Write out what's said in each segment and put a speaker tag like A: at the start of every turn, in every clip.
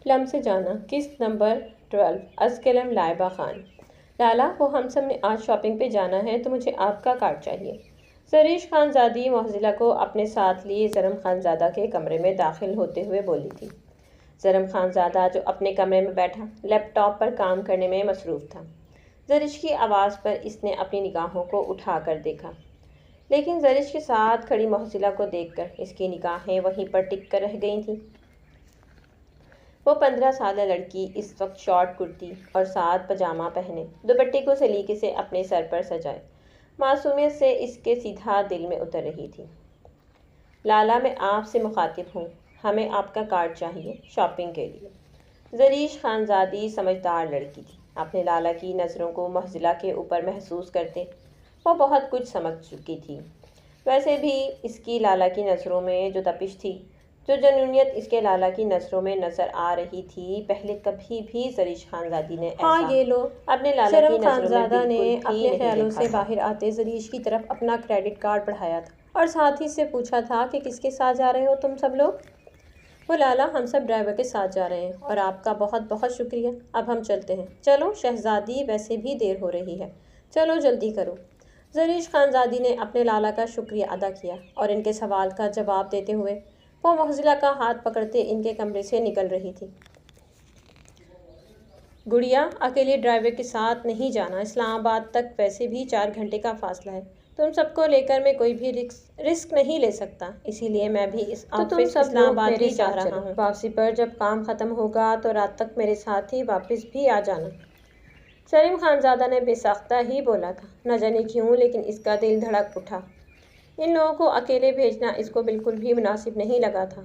A: لمس جانا قسط نمبر 12 از قلم لائبہ خان۔ لالا، وہ ہم سب نے آج شاپنگ پہ جانا ہے تو مجھے آپ کا کارڈ چاہیے۔ زریش خانزادی معززہ کو اپنے ساتھ لیے زرم خانزادہ کے کمرے میں داخل ہوتے ہوئے بولی تھی۔ زرم خانزادہ جو اپنے کمرے میں بیٹھا لیپ ٹاپ پر کام کرنے میں مصروف تھا، زرش کی آواز پر اس نے اپنی نگاہوں کو اٹھا کر دیکھا، لیکن زرش کے ساتھ کھڑی معززہ کو دیکھ کر اس کی نگاہیں وہیں پر ٹک کر رہ گئی تھیں۔ وہ 15 سالہ لڑکی اس وقت شارٹ کرتی اور ساتھ پاجامہ پہنے دوپٹے کو سلیقے سے اپنے سر پر سجائے معصومیت سے اس کے سیدھا دل میں اتر رہی تھی۔ لالا، میں آپ سے مخاطب ہوں، ہمیں آپ کا کارڈ چاہیے شاپنگ کے لیے۔ زریش خانزادی سمجھدار لڑکی تھی، اپنے لالا کی نظروں کو معززہ کے اوپر محسوس کرتے وہ بہت کچھ سمجھ چکی تھی۔ ویسے بھی اس کی لالا کی نظروں میں جو تپش تھی، جو جنونیت اس کے لالا کی نظروں میں نظر آ رہی تھی، پہلے کبھی بھی زریش خانزادی نے ایسا
B: یہ لو۔
A: اپنے لالا کی نظروں میں بالکل بھی نہیں
B: اپنے خیالوں سے
A: دیکھا تھا۔
B: باہر آتے زریش کی طرف اپنا کریڈٹ کارڈ بڑھایا تھا اور ساتھ ہی سے پوچھا تھا کہ کس کے ساتھ جا رہے ہو تم سب لوگ؟ وہ لالا، ہم سب ڈرائیور کے ساتھ جا رہے ہیں اور آپ کا بہت بہت شکریہ، اب ہم چلتے ہیں۔ چلو شہزادی، ویسے بھی دیر ہو رہی ہے، چلو جلدی کرو۔ زریش خانزادی نے اپنے لالا کا شکریہ ادا کیا اور ان کے سوال کا جواب دیتے ہوئے وہ معززہ کا ہاتھ پکڑتے ان کے کمرے سے نکل رہی تھی۔ گڑیا، اکیلے ڈرائیور کے ساتھ نہیں جانا، اسلام آباد تک ویسے بھی 4 گھنٹے کا فاصلہ ہے، تم سب کو لے کر میں کوئی بھی رسک نہیں لے سکتا، اسی لیے میں بھی اس آفس اسلام آباد ہی جا رہا ہوں۔ واپسی پر جب کام ختم ہوگا تو رات تک میرے ساتھ ہی واپس بھی آ جانا۔ سلیم خانزادہ نے بے ساختہ ہی بولا تھا، نہ جانے کیوں لیکن اس کا دل دھڑک اٹھا۔ ان لوگوں کو اکیلے بھیجنا اس کو بالکل بھی مناسب نہیں لگا تھا،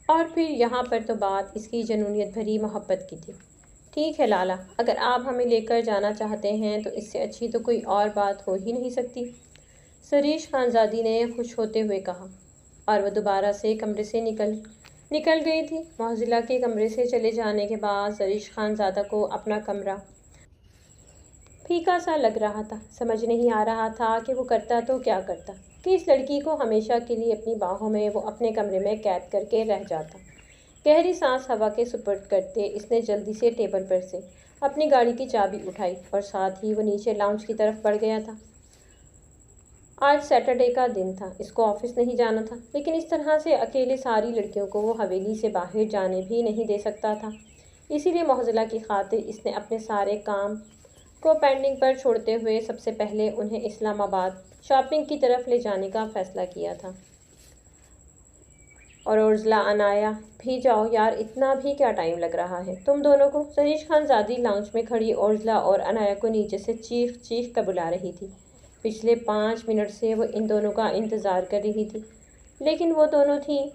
B: اور پھر یہاں پر تو بات اس کی جنونیت بھری محبت کی تھی۔ ٹھیک ہے لالا، اگر آپ ہمیں لے کر جانا چاہتے ہیں تو اس سے اچھی تو کوئی اور بات ہو ہی نہیں سکتی، زریش خانزادی نے خوش ہوتے ہوئے کہا، اور وہ دوبارہ سے کمرے سے نکل گئی تھی۔ معززہ کے کمرے سے چلے جانے کے بعد زریش خانزادہ کو اپنا کمرہ پھیکا سا لگ رہا تھا، سمجھ نہیں آ رہا تھا کہ وہ کرتا تو کیا کرتا کہ اس لڑکی کو ہمیشہ کے لیے اپنی باہوں میں وہ اپنے کمرے میں قید کر کے رہ جاتا۔ گہری سانس ہوا کے سپرد کرتے اس نے جلدی سے ٹیبل پر سے اپنی گاڑی کی چابی اٹھائی اور ساتھ ہی وہ نیچے لاؤنج کی طرف بڑھ گیا تھا۔ آج سیٹرڈے کا دن تھا، اس کو آفس نہیں جانا تھا، لیکن اس طرح سے اکیلے ساری لڑکیوں کو وہ حویلی سے باہر جانے بھی نہیں دے سکتا تھا، اسی لیے معززہ کی خاطر اس نے اپنے سارے کام کو پینڈنگ پر چھوڑتے ہوئے سب سے پہلے انہیں اسلام آباد شاپنگ کی طرف لے جانے کا فیصلہ کیا تھا۔ اور اورزلا، انایا بھی جاؤ یار، اتنا بھی کیا ٹائم لگ رہا ہے تم دونوں کو؟ زریش خانزادی لاؤنج میں کھڑی اورزلا اور انایا کو نیچے سے چیخ چیخ کر بلا رہی تھی۔ پچھلے 5 منٹ سے وہ ان دونوں کا انتظار کر رہی تھی، لیکن وہ دونوں تھیں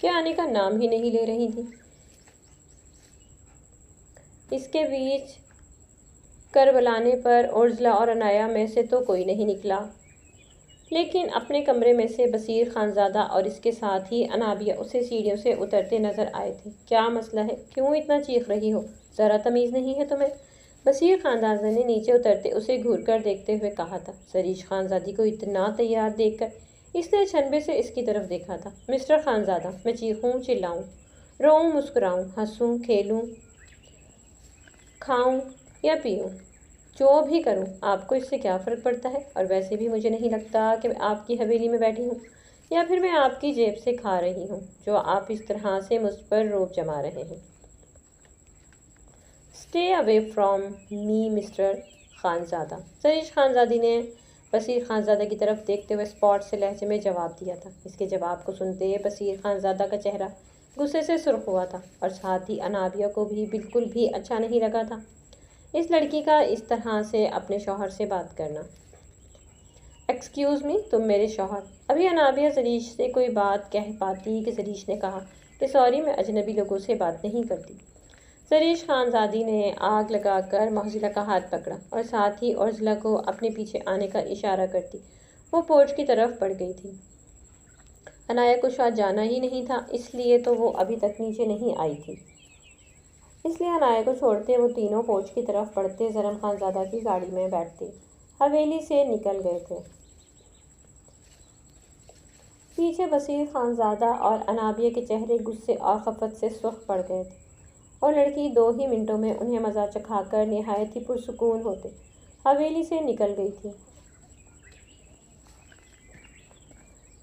B: کہ آنے کا نام ہی نہیں لے رہی تھیں۔ اس کے بیچ کر بلانے پر اورزلا اور انایا میں سے تو کوئی نہیں نکلا، لیکن اپنے کمرے میں سے بصیر خانزادہ اور اس کے ساتھ ہی انابیہ اسے سیڑھیوں سے اترتے نظر آئے تھے۔ کیا مسئلہ ہے؟ کیوں اتنا چیخ رہی ہو؟ ذرا تمیز نہیں ہے تمہیں؟ بصیر خانزادہ نے نیچے اترتے اسے گھور کر دیکھتے ہوئے کہا تھا۔ زریش خانزادی کو اتنا تیار دیکھ کر اس نے چھنبے سے اس کی طرف دیکھا تھا۔ مسٹر خانزادہ، میں چیخوں، چلاؤں، روؤں، مسکراؤں، ہنسوں، کھیلوں، کھاؤں یا پیوں، جو بھی کروں آپ کو اس سے کیا فرق پڑتا ہے؟ اور ویسے بھی مجھے نہیں لگتا کہ میں آپ کی حویلی میں بیٹھی ہوں یا پھر میں آپ کی جیب سے کھا رہی ہوں جو آپ اس طرح سے مجھ پر روب جما رہے ہیں۔ Stay away from me mister Khanzada, Zarish Khanzadi نے بصیر خانزادہ کی طرف دیکھتے ہوئے اسپاٹ سے لہجے میں جواب دیا تھا۔ اس کے جواب کو سنتے بصیر خانزادہ کا چہرہ غصے سے سرخ ہوا تھا اور ساتھ ہی انابیہ کو بھی بالکل بھی اچھا نہیں لگا تھا اس لڑکی کا اس طرح سے اپنے شوہر سے بات کرنا۔ ایکسکیوز می، تم میرے شوہر؟ ابھی انابیہ زریش سے کوئی بات کہہ پاتی کہ زریش نے کہا کہ سوری، میں اجنبی لوگوں سے بات نہیں کرتی۔ زریش خانزادی نے آگ لگا کر معززہ کا ہاتھ پکڑا اور ساتھ ہی اورزلا کو اپنے پیچھے آنے کا اشارہ کرتی وہ پورچ کی طرف بڑھ گئی تھی۔ انایا کو شاید جانا ہی نہیں تھا، اس لیے تو وہ ابھی تک نیچے نہیں آئی تھی، اس لیے انایا کو چھوڑتے وہ تینوں پورچ کی طرف بڑھتے زرم خانزادہ کی گاڑی میں بیٹھتے حویلی سے نکل گئے تھے۔
A: پیچھے بصیر خانزادہ اور انابیہ کے چہرے غصے اور خفت سے سرخ پڑ گئے تھے، اور لڑکی 2 ہی منٹوں میں انہیں مزہ چکھا کر نہایت ہی پرسکون ہوتے حویلی سے نکل گئی تھی۔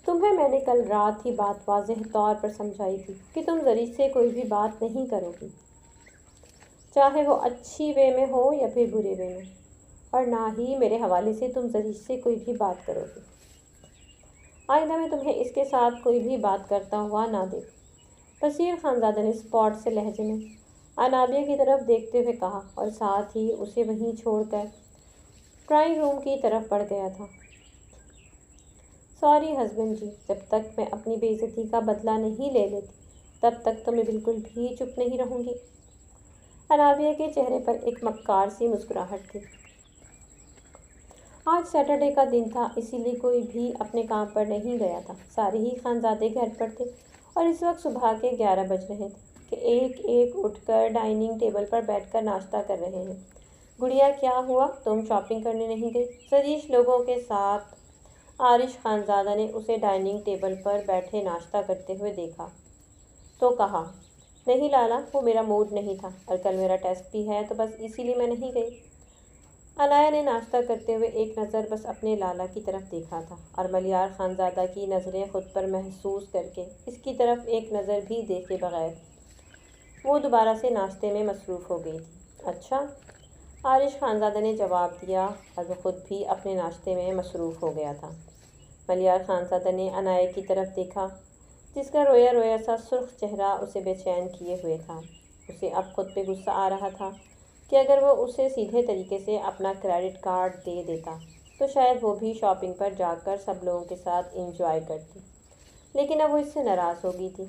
A: تمہیں میں نے کل رات ہی بات واضح طور پر سمجھائی تھی کہ تم زریش سے کوئی بھی بات نہیں کرو گی، چاہے وہ اچھی وے میں ہو یا پھر برے وے میں، اور نہ ہی میرے حوالے سے تم زریش سے کوئی بھی بات کرو گی۔ آئندہ میں تمہیں اس کے ساتھ کوئی بھی بات کرتا ہوا نہ دیکھ۔ بصیر خانزادہ نے اسپاٹ سے لہجے میں انابیہ کی طرف دیکھتے ہوئے کہا، اور ساتھ ہی اسے وہیں چھوڑ کر ڈرائنگ روم کی طرف بڑھ گیا تھا۔ سوری ہسبینڈ جی، جب تک میں اپنی بے عزتی کا بدلہ نہیں لے لیتی تب تک تو میں بالکل بھی چپ نہیں رہوں گی۔ انابیہ کے چہرے پر ایک مکار سی مسکراہٹ تھی۔ آج سیٹرڈے کا دن تھا، اسی لیے کوئی بھی اپنے کام پر نہیں گیا تھا۔ سارے ہی خانزادے گھر پر تھے، اور اس وقت صبح کے 11 بج رہے تھے کہ ایک ایک اٹھ کر ڈائننگ ٹیبل پر بیٹھ کر ناشتہ کر رہے ہیں۔ گڑیا، کیا ہوا؟ تم شاپنگ کرنے نہیں گئی؟ زریش لوگوں کے ساتھ عارش خانزادہ نے اسے ڈائننگ ٹیبل پر بیٹھے ناشتہ کرتے ہوئے دیکھا تو کہا، نہیں لالا، وہ میرا موڈ نہیں تھا، اور کل میرا ٹیسٹ بھی ہے، تو بس اسی لیے میں نہیں گئی۔ عنایہ نے ناشتہ کرتے ہوئے ایک نظر بس اپنے لالا کی طرف دیکھا تھا، اور ملیار خانزادہ کی نظریں خود پر محسوس کر کے اس کی طرف ایک نظر بھی دیکھے بغیر وہ دوبارہ سے ناشتے میں مصروف ہو گئی تھی۔ اچھا، عارش خانزادہ نے جواب دیا، اور وہ خود بھی اپنے ناشتے میں مصروف ہو گیا تھا۔ ملیار خانزادہ نے عنایہ کی طرف دیکھا، جس کا رویا رویا سا سرخ چہرہ اسے بے چین کیے ہوئے تھا۔ اسے اب خود پہ غصہ آ رہا تھا کہ اگر وہ اسے سیدھے طریقے سے اپنا کریڈٹ کارڈ دے دیتا تو شاید وہ بھی شاپنگ پر جا کر سب لوگوں کے ساتھ انجوائے کرتی، لیکن اب وہ اس سے ناراض ہو گئی تھی،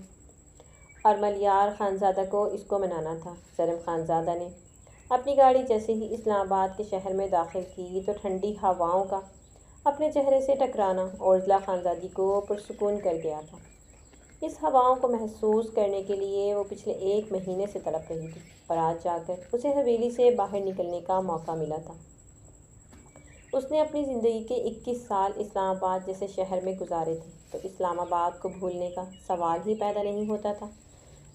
A: اور ملیار خانزادہ کو اس کو منانا تھا۔ زرم خانزادہ نے اپنی گاڑی جیسے ہی اسلام آباد کے شہر میں داخل کی تو ٹھنڈی ہواؤں کا اپنے چہرے سے ٹکرانا اورزلا خانزادی کو پرسکون کر گیا تھا۔ اس ہواؤں کو محسوس کرنے کے لیے وہ پچھلے 1 مہینے سے تڑپ رہی تھی، اور آج جا کر اسے حویلی سے باہر نکلنے کا موقع ملا تھا۔ اس نے اپنی زندگی کے 21 سال اسلام آباد جیسے شہر میں گزارے تھے، تو اسلام آباد کو بھولنے کا سوال ہی پیدا نہیں ہوتا تھا۔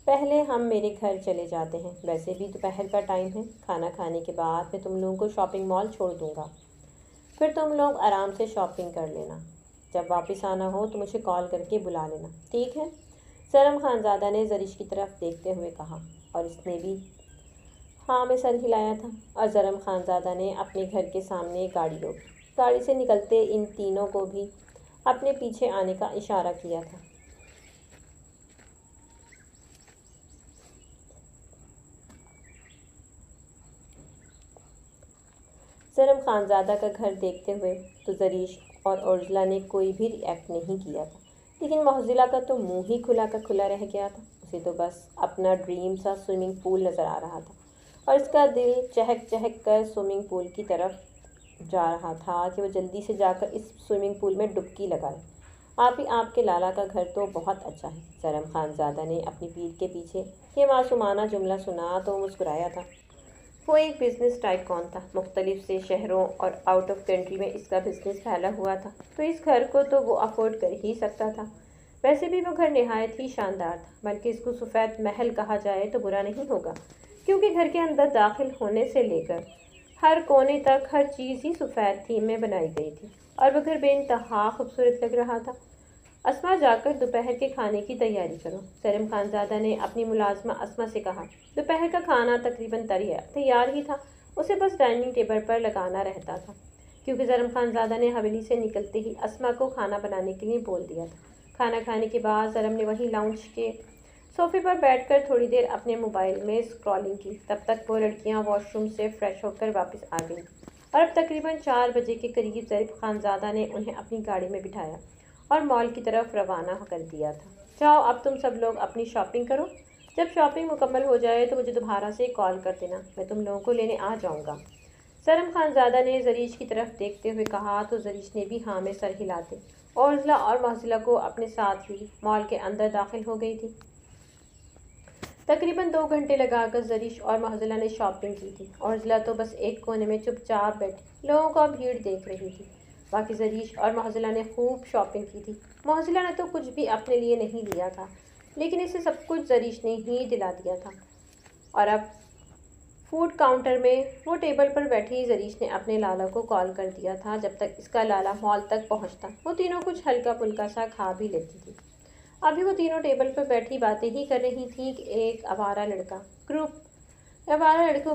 A: پہلے ہم میرے گھر چلے جاتے ہیں، ویسے بھی دوپہر کا ٹائم ہے، کھانا کھانے کے بعد میں تم لوگوں کو شاپنگ مال چھوڑ دوں گا، پھر تم لوگ آرام سے شاپنگ کر لینا۔ جب واپس آنا ہو تو مجھے کال کر کے بلا لینا، ٹھیک ہے؟ زرم خانزادہ نے زریش کی طرف دیکھتے ہوئے کہا، اور اس نے بھی ہاں میں سر ہلایا تھا، اور زرم خانزادہ نے اپنے گھر کے سامنے گاڑی روکی۔ گاڑی سے نکلتے ان تینوں کو بھی اپنے پیچھے آنے کا اشارہ کیا تھا۔ زرم خانزادہ کا گھر دیکھتے ہوئے تو زریش اور اورزلا نے کوئی بھی ری ایکٹ نہیں کیا تھا، لیکن معتزلہ کا تو منہ ہی کھلا کا کھلا رہ گیا تھا۔ اسے تو بس اپنا ڈریم سا سوئمنگ پول نظر آ رہا تھا، اور اس کا دل چہک چہک کر سوئمنگ پول کی طرف جا رہا تھا کہ وہ جلدی سے جا کر اس سوئمنگ پول میں ڈبکی لگائے۔ آپ ہی آپ کے لالا کا گھر تو بہت اچھا ہے۔ زرم خانزادہ نے اپنی پیٹھ کے پیچھے یہ معصومانہ جملہ سنا تو مسکرایا تھا۔ وہ ایک بزنس ٹائکون تھا، مختلف سے شہروں اور آؤٹ آف کنٹری میں اس کا بزنس پھیلا ہوا تھا، تو اس گھر کو تو وہ افورڈ کر ہی سکتا تھا۔ ویسے بھی وہ گھر نہایت ہی شاندار تھا، بلکہ اس کو سفید محل کہا جائے تو برا نہیں ہوگا، کیونکہ گھر کے اندر داخل ہونے سے لے کر ہر کونے تک ہر چیز ہی سفید تھیم میں بنائی گئی تھی، اور وہ گھر بے انتہا خوبصورت لگ رہا تھا۔ اسما، جا کر دوپہر کے کھانے کی تیاری کرو، زرم خانزادہ نے اپنی ملازمہ اسما سے کہا۔ دوپہر کا کھانا تقریباً تیار ہی تھا، اسے بس ڈائننگ ٹیبل پر لگانا رہتا تھا، کیونکہ زرم خانزادہ نے حویلی سے نکلتے ہی اسما کو کھانا بنانے کے لیے بول دیا تھا۔ کھانا کھانے کے بعد زرم نے وہیں لاؤنج کے صوفے پر بیٹھ کر تھوڑی دیر اپنے موبائل میں اسکرولنگ کی۔ تب تک وہ لڑکیاں واش روم سے فریش ہو کر واپس آ گئیں، اور اب تقریباً 4 بجے کے قریب زرم خانزادہ نے انہیں اپنی گاڑی میں بٹھایا اور مال کی طرف روانہ کر دیا تھا۔ جاؤ، اب تم سب لوگ اپنی شاپنگ کرو، جب شاپنگ مکمل ہو جائے تو مجھے دوبارہ سے کال کر دینا، میں تم لوگوں کو لینے آ جاؤں گا۔ زرم خانزادہ نے زریش کی طرف دیکھتے ہوئے کہا تو زریش نے بھی ہاں میں سر ہلاتے اورزلا اور معتزلہ کو اپنے ساتھ لی مال کے اندر داخل ہو گئی تھی۔ تقریباً 2 گھنٹے لگا کر زریش اور معتزلہ نے شاپنگ کی تھی۔ اورزلا تو بس ایک کونے میں چپ چاپ بیٹھی لوگوں کا بھیڑ دیکھ رہی تھی۔ باقی زریش اور معزلہ نے خوب شاپنگ کی تھی۔ معزلہ نے تو کچھ بھی اپنے لیے نہیں لیا تھا، لیکن اسے سب کچھ زریش نے ہی دلا دیا تھا۔ اور اب فوڈ کاؤنٹر میں وہ ٹیبل پر بیٹھی زریش نے اپنے لالا کو کال کر دیا تھا۔ جب تک اس کا لالا مال تک پہنچتا وہ تینوں کچھ ہلکا پھلکا سا کھا بھی لیتی تھی۔ ابھی وہ تینوں ٹیبل پر بیٹھی باتیں ہی کر رہی تھیں کہ ایک آوارہ لڑکوں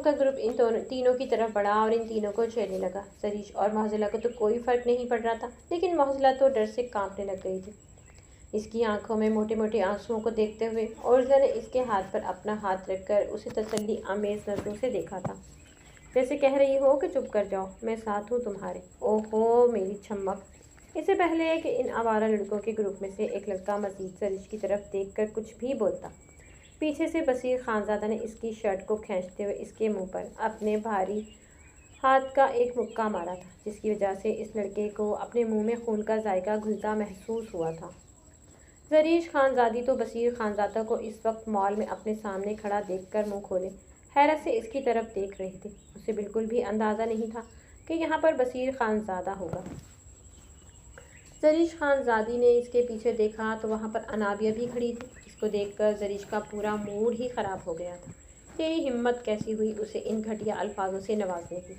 A: کا گروپ ان تینوں کی طرف بڑھا اور ان تینوں کو چھیڑنے لگا۔ زریش اور معزلہ کو تو کوئی فرق نہیں پڑ رہا تھا، لیکن معزلہ تو ڈر سے کانپنے لگ گئی تھی۔ اس کی آنکھوں میں موٹے موٹے آنسوؤں کو دیکھتے ہوئے عرضہ نے اس کے ہاتھ پر اپنا ہاتھ رکھ کر اسے تسلی آمیز نظروں سے دیکھا تھا، جیسے کہہ رہی ہو کہ چپ کر جاؤ، میں ساتھ ہوں تمہارے۔ اوہو میری چھمک! اس سے پہلے کہ ان آوارہ لڑکوں کے گروپ میں سے ایک لڑکا مزید زریش کی طرف دیکھ کر کچھ بھی بولتا، پیچھے سے بصیر خانزادہ نے اس کی شرٹ کو کھینچتے ہوئے اس کے منہ پر اپنے بھاری ہاتھ کا ایک مکہ مارا تھا، جس کی وجہ سے اس لڑکے کو اپنے منہ میں خون کا ذائقہ گھلتا محسوس ہوا تھا۔ زریش خانزادی تو بصیر خانزادہ کو اس وقت مال میں اپنے سامنے کھڑا دیکھ کر منہ کھولے حیرت سے اس کی طرف دیکھ رہی تھی۔ اسے بالکل بھی اندازہ نہیں تھا کہ یہاں پر بصیر خانزادہ ہوگا۔ زریش خانزادی نے اس کے پیچھے دیکھا تو وہاں پر انابیہ بھی کھڑی تھی۔ اس کو دیکھ کر زریش کا پورا موڈ ہی خراب ہو گیا تھا۔ تیری ہمت کیسی ہوئی اسے ان گھٹیا الفاظوں سے نوازنے کی؟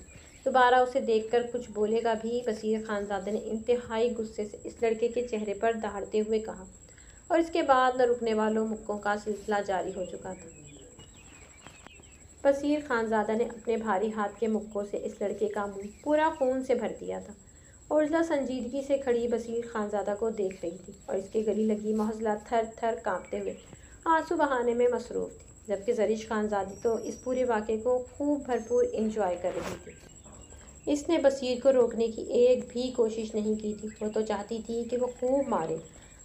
A: دوبارہ اسے دیکھ کر کچھ بولے گا بھی؟ بصیر خانزادہ نے انتہائی غصے سے اس لڑکے کے چہرے پر دہاڑتے ہوئے کہا، اور اس کے بعد نہ رکنے والوں مکوں کا سلسلہ جاری ہو چکا تھا۔ بصیر خانزادہ نے اپنے بھاری ہاتھ کے مکوں سے اس لڑکے کا منہ پورا خون سے بھر دیا تھا۔ عرضہ سنجیدگی سے کھڑی بصیر خانزادہ کو دیکھ رہی تھی اور اس کے گلی لگی معزلہ تھر تھر کانپتے ہوئے آنسو بہانے میں مصروف تھی، جبکہ زریش خانزادی تو اس پورے واقعے کو خوب بھرپور انجوائے کر رہی تھی۔ اس نے بصیر کو روکنے کی ایک بھی کوشش نہیں کی تھی، وہ تو چاہتی تھی کہ وہ خوب مارے۔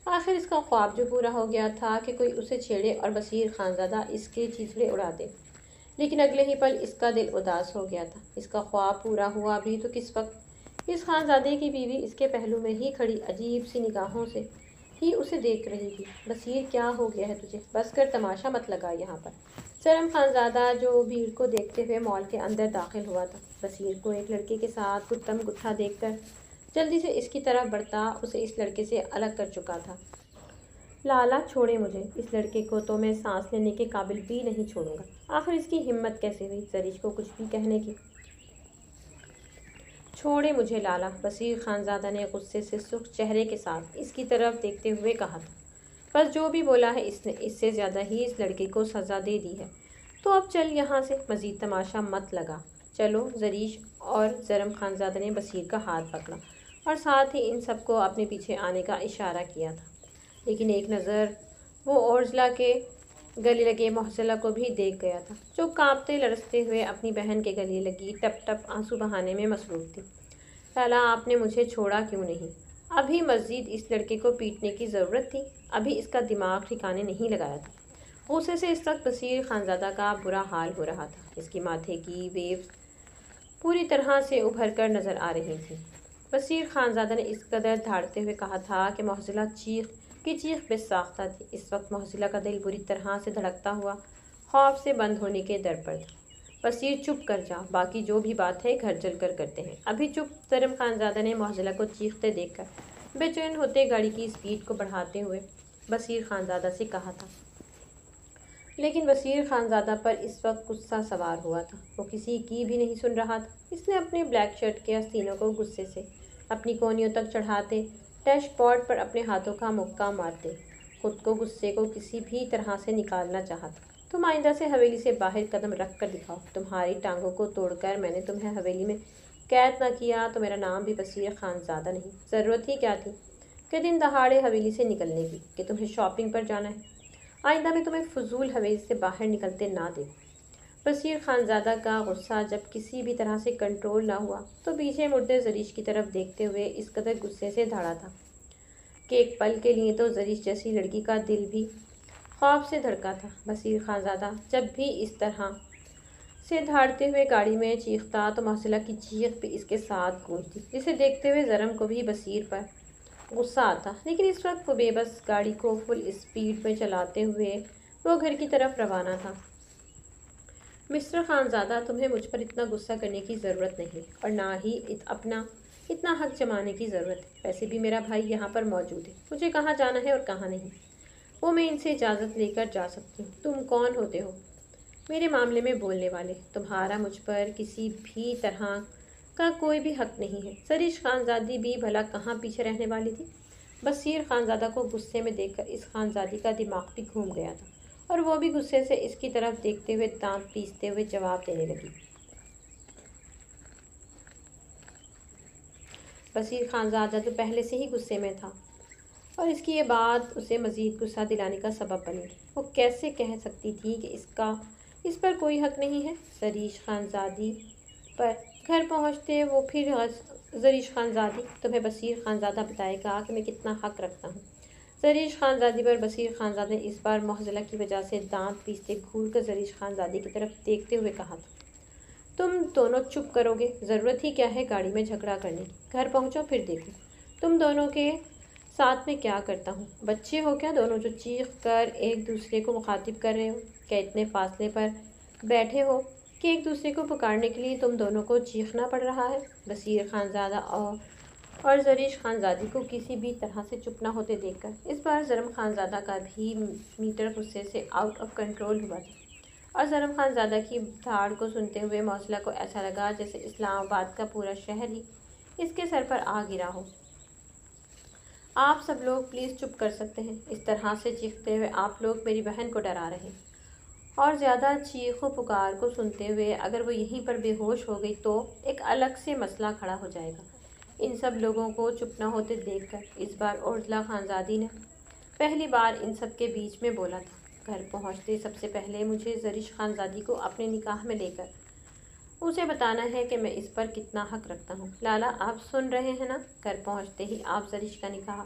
A: آخر اس کا خواب جو پورا ہو گیا تھا کہ کوئی اسے چھیڑے اور بصیر خانزادہ اس کے چیچڑے اڑا دے، لیکن اگلے ہی پل اس کا دل اداس ہو گیا تھا۔ اس کا خواب پورا ہوا بھی تو کس وقت؟ اس خانزادے کی بیوی اس کے پہلو میں ہی کھڑی عجیب سی نگاہوں سے ہی اسے دیکھ رہی تھی۔ بصیر کیا ہو گیا ہے تجھے؟ بس کر، تماشا مت لگا یہاں پر۔ زرم خانزادہ جو بھیڑ کو دیکھتے ہوئے مال کے اندر داخل ہوا تھا، بصیر کو ایک لڑکے کے ساتھ گتھم گتھا دیکھ کر جلدی سے اس کی طرف بڑھتا اسے اس لڑکے سے الگ کر چکا تھا۔ لالا چھوڑے مجھے، اس لڑکے کو تو میں سانس لینے کے قابل بھی نہیں چھوڑوں گا۔ آخر اس کی ہمت کیسے ہوئی زریش کو کچھ بھی کہنے کی؟ چھوڑے مجھے لالا، بصیر خانزادہ نے غصے سے سرخ چہرے کے ساتھ اس کی طرف دیکھتے ہوئے کہا تھا۔ بس جو بھی بولا ہے اس نے، اس سے زیادہ ہی اس لڑکے کو سزا دے دی ہے، تو اب چل یہاں سے، مزید تماشا مت لگا۔ چلو۔ زریش اور زرم خانزادہ نے بصیر کا ہاتھ پکڑا اور ساتھ ہی ان سب کو اپنے پیچھے آنے کا اشارہ کیا تھا، لیکن ایک نظر وہ عرضلہ کے گلے لگے معزلہ کو بھی دیکھ گیا تھا، جو کانپتے لرزتے ہوئے اپنی بہن کے گلے لگی ٹپ ٹپ آنسو بہانے میں مصروف تھی۔ لالا آپ نے مجھے چھوڑا کیوں نہیں؟ ابھی مزید اس لڑکے کو پیٹنے کی ضرورت تھی؟ ابھی اس کا دماغ ٹھکانے نہیں لگایا تھا؟ غصے سے اس وقت بصیر خانزادہ کا برا حال ہو رہا تھا۔ اس کی ماتھے کی ویوز پوری طرح سے ابھر کر نظر آ رہی تھیں۔ بصیر خانزادہ نے اس قدر دھاڑتے ہوئے کہا تھا کہ معزلہ چیخ کی چیخ بے ساختہ تھی۔ اس وقت معزلہ کا دل بری طرح سے دھڑکتا ہوا خوف سے بند ہونے کے در پر تھا۔ بصیر چپ کر جا، باقی جو بھی بات ہے گھر چل کر کرتے ہیں، ابھی چپ۔ زرم خانزادہ نے معزلہ کو چیختے دیکھ کر بے چین ہوتے گاڑی کی سپیڈ کو بڑھاتے ہوئے بصیر خانزادہ سے کہا تھا، لیکن بصیر خانزادہ پر اس وقت غصہ سوار ہوا تھا۔ وہ کسی کی بھی نہیں سن رہا تھا۔ اس نے اپنے بلیک شرٹ کے آستینوں کو غصے سے اپنی کونیوں تک چڑھاتے ڈیش بورڈ پر اپنے ہاتھوں کا مکہ مارتے خود کو غصے کو کسی بھی طرح سے نکالنا چاہا تھا۔ تم آئندہ سے حویلی سے باہر قدم رکھ کر دکھاؤ۔ تمہاری ٹانگوں کو توڑ کر میں نے تمہیں حویلی میں قید نہ کیا تو میرا نام بھی بصیر خانزادہ نہیں۔ ضرورت ہی کیا تھی کہ دن دہاڑے حویلی سے نکلنے کی، کہ تمہیں شاپنگ پر جانا ہے؟ آئندہ میں تمہیں فضول حویلی سے باہر نکلتے نہ دیکھوں۔ بصیر خانزادہ کا غصہ جب کسی بھی طرح سے کنٹرول نہ ہوا تو پیچھے مڑتے زریش کی طرف دیکھتے ہوئے اس قدر غصے سے دھاڑا تھا کہ ایک پل کے لیے تو زریش جیسی لڑکی کا دل بھی خوف سے دھڑکا تھا۔ بصیر خانزادہ جب بھی اس طرح سے دھاڑتے ہوئے گاڑی میں چیختا تو معزلہ کی چیخ بھی اس کے ساتھ گونجتی، جسے دیکھتے ہوئے زرم کو بھی بصیر پر غصہ آتا، لیکن اس وقت وہ بے بس گاڑی کو فل اسپیڈ میں چلاتے ہوئے وہ گھر کی طرف روانہ تھا۔ مسٹر خانزادہ، تمہیں مجھ پر اتنا غصہ کرنے کی ضرورت نہیں، اور نہ ہی اپنا
B: اتنا حق جمانے کی ضرورت ہے؟ ویسے بھی میرا بھائی یہاں پر موجود ہے، مجھے کہاں جانا ہے اور کہاں نہیں، وہ میں ان سے اجازت لے کر جا سکتی ہوں۔ تم کون ہوتے ہو میرے معاملے میں بولنے والے؟ تمہارا مجھ پر کسی بھی طرح کا کوئی بھی حق نہیں ہے۔ زریش خانزادی بھی بھلا کہاں پیچھے رہنے والی تھی؟ بصیر خانزادہ کو غصے میں دیکھ کر اس خانزادی کا دماغ بھی گھوم گیا تھا اور وہ بھی غصے سے اس کی طرف دیکھتے ہوئے دانت پیستے ہوئے جواب دینے لگی۔ بصیر خانزادہ تو پہلے سے ہی غصے میں تھا اور اس کی یہ بات اسے مزید غصہ دلانے کا سبب بنی تھی۔ وہ کیسے کہہ سکتی تھی کہ اس پر کوئی حق نہیں ہے؟ زریش خانزادی پر گھر پہنچتے وہ پھر زریش خانزادی، تمہیں بصیر خانزادہ بتائے گا کہ میں کتنا حق رکھتا ہوں۔ زریش خانزادی پر بصیر خانزادہ نے اس بار معضلہ کی وجہ سے دانت پیستے گھور کر زریش خانزادی کی طرف دیکھتے ہوئے کہا تھا، تم دونوں چپ کرو گے؟ ضرورت ہی کیا ہے گاڑی میں جھگڑا کرنے کی؟ گھر پہنچو پھر دیکھو تم دونوں کے ساتھ میں کیا کرتا ہوں۔ بچے ہو کیا دونوں جو چیخ کر ایک دوسرے کو مخاطب کر رہے ہو؟ کیا اتنے فاصلے پر بیٹھے ہو کہ ایک دوسرے کو پکارنے کے لیے تم دونوں کو چیخنا پڑ رہا ہے؟ بصیر خانزادہ اور زریش خانزادی کو کسی بھی طرح سے چپ نہ ہوتے دیکھ کر اس بار زرم خانزادہ کا بھی میٹر غصے سے آؤٹ آف کنٹرول ہوا تھا، اور زرم خانزادہ کی دھاڑ کو سنتے ہوئے معضلہ کو ایسا لگا جیسے اسلام آباد کا پورا شہر ہی اس کے سر پر آ گرا ہو۔ آپ سب لوگ پلیز چپ کر سکتے ہیں؟ اس طرح سے چیختے ہوئے آپ لوگ میری بہن کو ڈرا رہے ہیں، اور زیادہ چیخ و پکار کو سنتے ہوئے اگر وہ یہیں پر بے ہوش ہو گئی تو ایک الگ سے مسئلہ کھڑا ہو جائے گا۔ ان سب لوگوں کو چپ نہ ہوتے دیکھ کر اس بار عرضلہ خانزادی نے پہلی بار ان سب کے بیچ میں بولا تھا، گھر پہنچتے سب سے پہلے مجھے زریش خانزادی کو اپنے نکاح میں لے کر اسے بتانا ہے کہ میں اس پر کتنا حق رکھتا ہوں۔ لالا آپ سن رہے ہیں نا؟ گھر پہنچتے ہی آپ زریش کا نکاح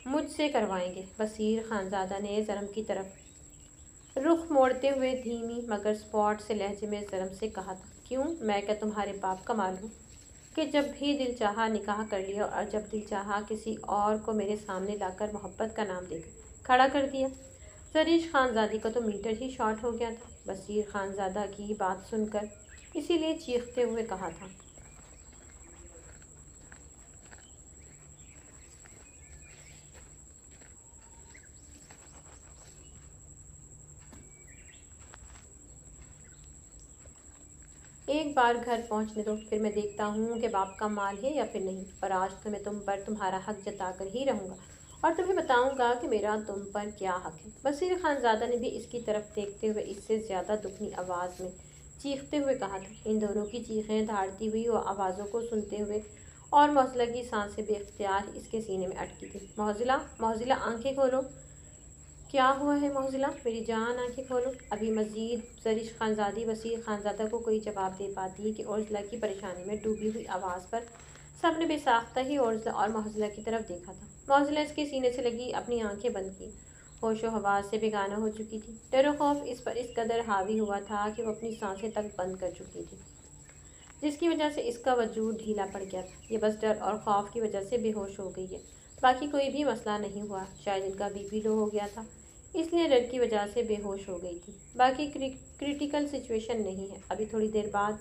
B: مجھ سے کروائیں گے۔ بصیر خانزادہ نے زرم کی طرف رخ موڑتے ہوئے دھیمی مگر سپاٹ سے لہجے میں زرم سے کہا تھا، کیوں؟ میں کیا تمہارے باپ کا مال ہوں کہ جب بھی دل چاہا نکاح کر لیا اور جب دل چاہا کسی اور کو میرے سامنے لا کر محبت کا نام دے کر کھڑا کر دیا؟ زریش خانزادی کا تو میٹر ہی شارٹ ہو گیا تھا۔ بصیر خانزادہ کی بات سن کر اسی لیے چیختے ہوئے کہا تھا، ایک بار گھر پہنچنے دو، پھر میں دیکھتا ہوں کہ باپ کا مال ہے یا پھر نہیں، اور آج تو میں تم پر تمہارا حق جتا کر ہی رہوں گا اور تمہیں بتاؤں گا کہ میرا تم پر کیا حق ہے۔ بصیر خانزادہ نے بھی اس کی طرف دیکھتے ہوئے اس سے زیادہ دکنی آواز میں چیختے ہوئے کہا تھا۔ ان دونوں کی چیخیں دھاڑتی ہوئی وہ آوازوں کو سنتے ہوئے اور معضلہ کی سانسیں بے اختیار اس کے سینے میں اٹکی تھیں۔ معضلہ، معضلہ آنکھیں کھولو، کیا ہوا ہے معضلہ؟ میری جان آنکھیں کھولو۔ ابھی مزید زریش خانزادی بصیر خانزادہ کو کوئی جواب دے پاتی کہ عرضلہ کی پریشانی میں ڈوبی ہوئی آواز پر سب نے بے ساختہ ہی عرضلہ اور معضلہ کی طرف دیکھا تھا۔ معضلہ اس کے سینے سے لگی اپنی آنکھیں بند کی، ہوش و حواس سے بیگانہ ہو چکی تھی۔ ڈر و خوف اس پر اس قدر حاوی ہوا تھا کہ وہ اپنی سانسیں تک بند کر چکی تھی، جس کی وجہ سے اس کا وجود ڈھیلا پڑ گیا تھا۔ یہ بس ڈر اور خوف کی وجہ سے بے ہوش ہو گئی ہے، باقی کوئی بھی مسئلہ نہیں ہوا۔ شاید ان کا بی پی لو ہو گیا تھا، اس لیے ڈر کی وجہ سے بے ہوش ہو گئی تھی۔ باقی کریٹیکل سچویشن نہیں ہے، ابھی تھوڑی دیر بعد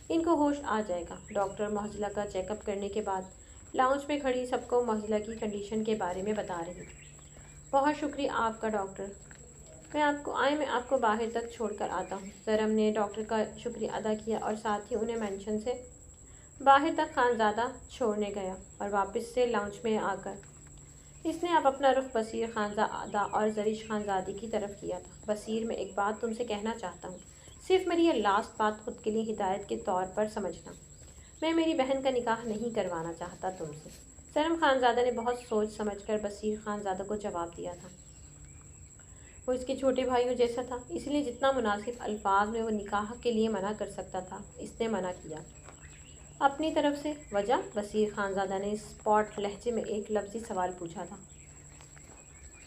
B: ان کو ہوش آ جائے گا۔ ڈاکٹر معضلہ کا چیک اپ کرنے کے بعد لاؤنج میں کھڑی سب کو معضلہ کی کنڈیشن کے بارے میں بتا رہی تھی۔ بہت شکریہ آپ کا ڈاکٹر، میں آپ کو باہر تک چھوڑ کر آتا ہوں۔ زرم نے ڈاکٹر کا شکریہ ادا کیا اور ساتھ ہی انہیں مینشن سے باہر تک خانزادہ چھوڑنے گیا اور واپس سے لاؤنج میں آ کر اس نے اب اپنا رخ بصیر خانزادہ اور زریش خانزادی کی طرف کیا تھا۔ بصیر، میں ایک بات تم سے کہنا چاہتا ہوں، صرف میری یہ لاسٹ بات خود کے لیے ہدایت کے طور پر سمجھنا، میں میری بہن کا نکاح نہیں کروانا چاہتا تم سے۔ زرم خانزادہ نے بہت سوچ سمجھ کر بصیر خانزادہ کو جواب دیا تھا۔ وہ اس کے چھوٹے بھائیوں جیسا تھا، اس لیے جتنا مناسب الفاظ میں وہ نکاح کے لیے منع کر سکتا تھا اس نے منع کیا اپنی طرف سے۔ وجہ؟ بصیر خانزادہ نے سپاٹ لہجے میں ایک لفظی سوال پوچھا تھا۔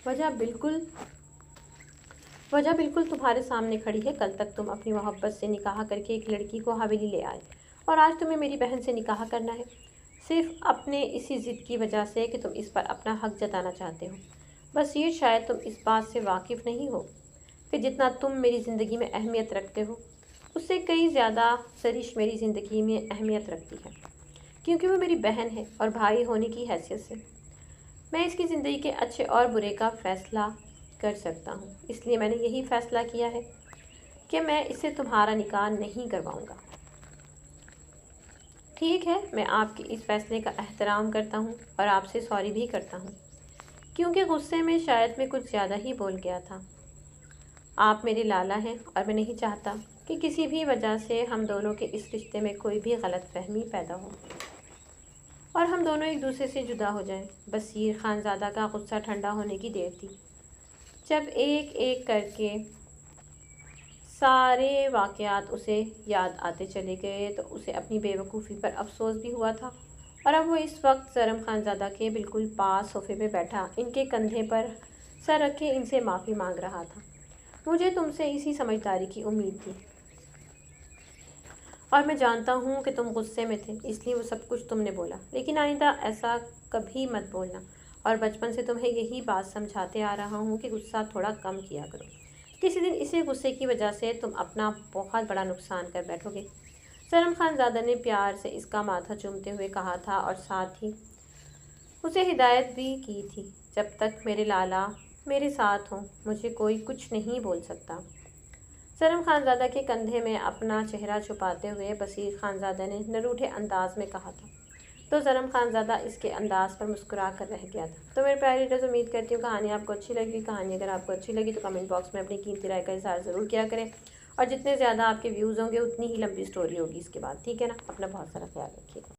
B: وجہ بالکل تمہارے سامنے کھڑی ہے۔ کل تک تم اپنی محبت سے نکاح کر کے ایک لڑکی کو حویلی لے آئے اور آج تمہیں میری بہن سے نکاح کرنا ہے، صرف اپنے اسی ضد کی وجہ سے کہ تم اس پر اپنا حق جتانا چاہتے ہو۔ بصیر، شاید تم اس بات سے واقف نہیں ہو کہ جتنا تم میری زندگی میں اہمیت رکھتے ہو اس سے کئی زیادہ زریش میری زندگی میں اہمیت رکھتی ہے۔
A: کیونکہ وہ میری بہن ہے اور بھائی ہونے کی حیثیت سے میں اس کی زندگی کے اچھے اور برے کا فیصلہ کر سکتا ہوں۔ اس لیے میں نے یہی فیصلہ کیا ہے کہ میں اس سے تمہارا نکاح نہیں کرواؤں گا۔ ٹھیک ہے، میں آپ کے اس فیصلے کا احترام کرتا ہوں اور آپ سے سوری بھی کرتا ہوں، کیونکہ غصے میں شاید میں کچھ زیادہ ہی بول گیا تھا۔ آپ میرے لالا ہیں اور میں نہیں چاہتا کہ کسی بھی وجہ سے ہم دونوں کے اس رشتے میں کوئی بھی غلط فہمی پیدا ہو اور ہم دونوں ایک دوسرے سے جدا ہو جائیں۔ بصیر خانزادہ کا غصہ ٹھنڈا ہونے کی دیر تھی، جب ایک ایک کر کے سارے واقعات اسے یاد آتے چلے گئے تو اسے اپنی بے وقوفی پر افسوس بھی ہوا تھا۔ اور اب وہ اس وقت زرم خانزادہ کے بالکل پاس صوفے پہ بیٹھا ان کے کندھے پر سر رکھے ان سے معافی مانگ رہا تھا۔ مجھے تم سے اسی سمجھداری کی امید تھی اور میں جانتا ہوں کہ تم غصے میں تھے، اس لیے وہ سب کچھ تم نے بولا، لیکن آئندہ ایسا کبھی مت بولنا۔ اور بچپن سے تمہیں یہی بات سمجھاتے آ رہا ہوں کہ غصہ تھوڑا کم کیا کرو، کسی دن اسی غصے کی وجہ سے تم اپنا بہت بڑا نقصان کر بیٹھو گے۔ زرم خانزادہ نے پیار سے اس کا ماتھا چومتے ہوئے کہا تھا اور ساتھ ہی اسے ہدایت بھی کی تھی، جب تک میرے لالا میرے ساتھ ہوں مجھے کوئی کچھ نہیں بول سکتا۔ زرم خانزادہ کے کندھے میں اپنا چہرہ چھپاتے ہوئے بصیر خانزادہ نے نروٹھے انداز میں کہا تھا، تو زرم خانزادہ اس کے انداز پر مسکرا کر رہ گیا تھا۔ تو میرے پیارے ریڈرز، امید کرتی ہوں کہانی آپ کو اچھی لگی۔ کہانی اگر آپ کو اچھی لگی تو کمنٹ باکس میں اپنی قیمتی رائے کا اظہار ضرور کیا کریں، اور جتنے زیادہ آپ کے ویوز ہوں گے اتنی ہی لمبی سٹوری ہوگی اس کے بعد، ٹھیک ہے نا؟ اپنا بہت سارا خیال رکھیے گا۔